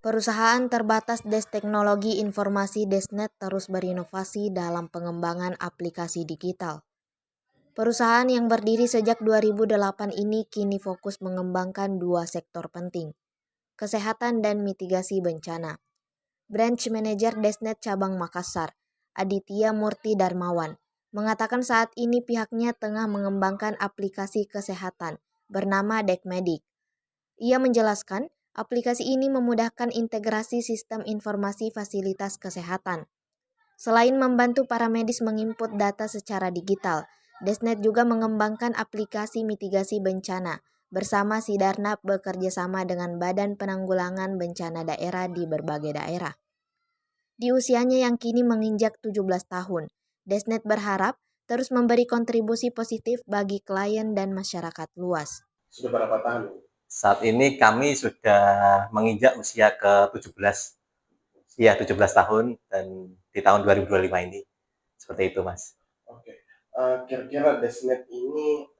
Perusahaan terbatas Teknologi Informasi Desnet terus berinovasi dalam pengembangan aplikasi digital. Perusahaan yang berdiri sejak 2008 ini kini fokus mengembangkan dua sektor penting, kesehatan dan mitigasi bencana. Branch Manager Desnet Cabang Makassar, Aditya Murti Darmawan, mengatakan saat ini pihaknya tengah mengembangkan aplikasi kesehatan bernama Dekmedik. Ia menjelaskan, aplikasi ini memudahkan integrasi sistem informasi fasilitas kesehatan. Selain membantu para medis menginput data secara digital, Desnet juga mengembangkan aplikasi mitigasi bencana bersama Sidarnap bekerja sama dengan Badan Penanggulangan Bencana Daerah di berbagai daerah. Di usianya yang kini menginjak 17 tahun, Desnet berharap terus memberi kontribusi positif bagi klien dan masyarakat luas. Sudah berapa tahun? Saat ini kami sudah menginjak usia ke-17. Ya, 17 tahun dan di tahun 2025 ini. Seperti itu, Mas. Oke. Kira-kira Desnet ini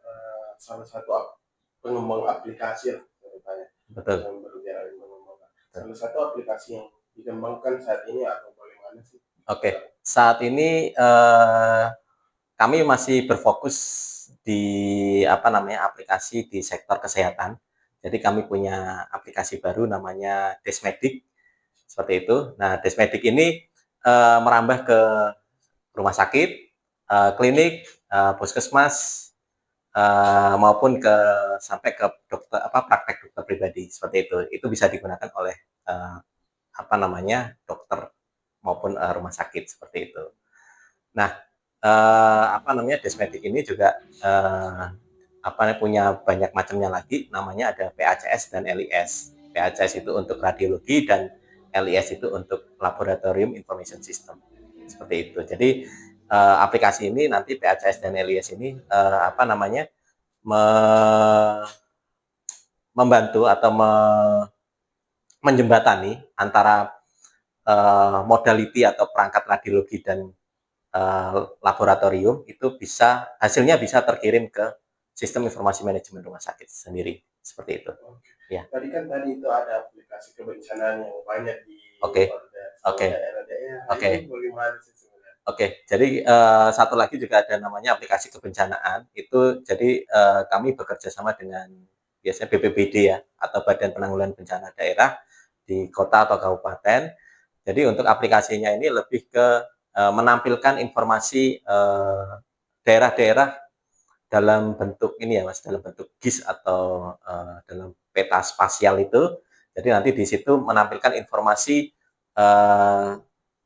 salah satu pengembang aplikasi ceritanya. Betul. Yang bergerak mengembangkan. Salah satu aplikasi yang dikembangkan saat ini atau bagaimana sih? Oke. Saat ini kami masih berfokus di aplikasi di sektor kesehatan. Jadi kami punya aplikasi baru namanya Desmedik, seperti itu. Nah, Desmedik ini merambah ke rumah sakit, klinik, puskesmas, maupun sampai ke dokter praktek dokter pribadi, seperti itu. Itu bisa digunakan oleh dokter maupun rumah sakit, seperti itu. Nah, Desmedik ini juga punya banyak macamnya lagi, namanya ada PACS dan LIS. PACS itu untuk radiologi dan LIS itu untuk Laboratorium Information System. Seperti itu. Jadi aplikasi ini nanti PACS dan LIS ini membantu atau menjembatani antara modality atau perangkat radiologi dan laboratorium itu hasilnya bisa terkirim ke sistem informasi manajemen rumah sakit sendiri, seperti itu. Ya. Tadi itu ada aplikasi kebencanaan yang banyak di daerah-daerah. Oke, jadi satu lagi juga ada namanya aplikasi kebencanaan. Itu jadi kami bekerja sama dengan biasanya BPBD ya, atau Badan Penanggulangan Bencana Daerah di kota atau kabupaten. Jadi untuk aplikasinya ini lebih ke menampilkan informasi daerah-daerah dalam bentuk ini ya Mas, dalam bentuk GIS atau dalam peta spasial itu. Jadi nanti di situ menampilkan informasi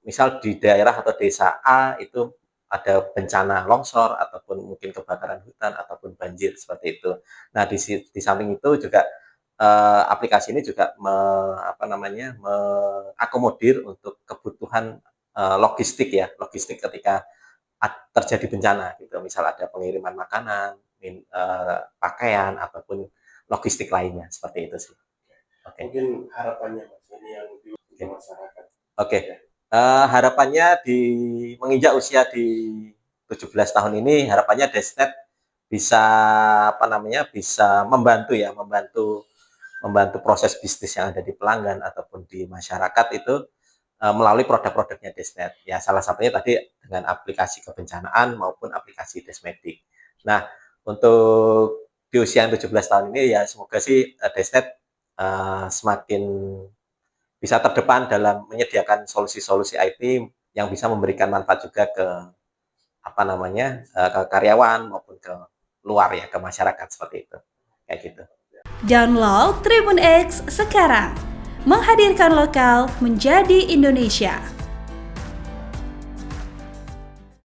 misal di daerah atau desa A itu ada bencana longsor ataupun mungkin kebakaran hutan ataupun banjir, seperti itu. Nah, di samping itu juga aplikasi ini juga mengakomodir untuk kebutuhan logistik ketika terjadi bencana gitu. Misal ada pengiriman makanan, pakaian ataupun logistik lainnya, seperti itu sih. Okay. Mungkin harapannya Mas ini yang di masyarakat. Harapannya menginjak usia di 17 tahun ini, harapannya Desnet bisa membantu proses bisnis yang ada di pelanggan ataupun di masyarakat itu melalui produk-produknya Desnet. Ya, salah satunya tadi dengan aplikasi kebencanaan maupun aplikasi Desmedik. Nah, untuk di usia 17 tahun ini ya semoga sih Desnet semakin bisa terdepan dalam menyediakan solusi-solusi IT yang bisa memberikan manfaat juga ke ke karyawan maupun ke luar ya, ke masyarakat, seperti itu. Kayak gitu. Download Tribun X sekarang. Menghadirkan lokal menjadi Indonesia.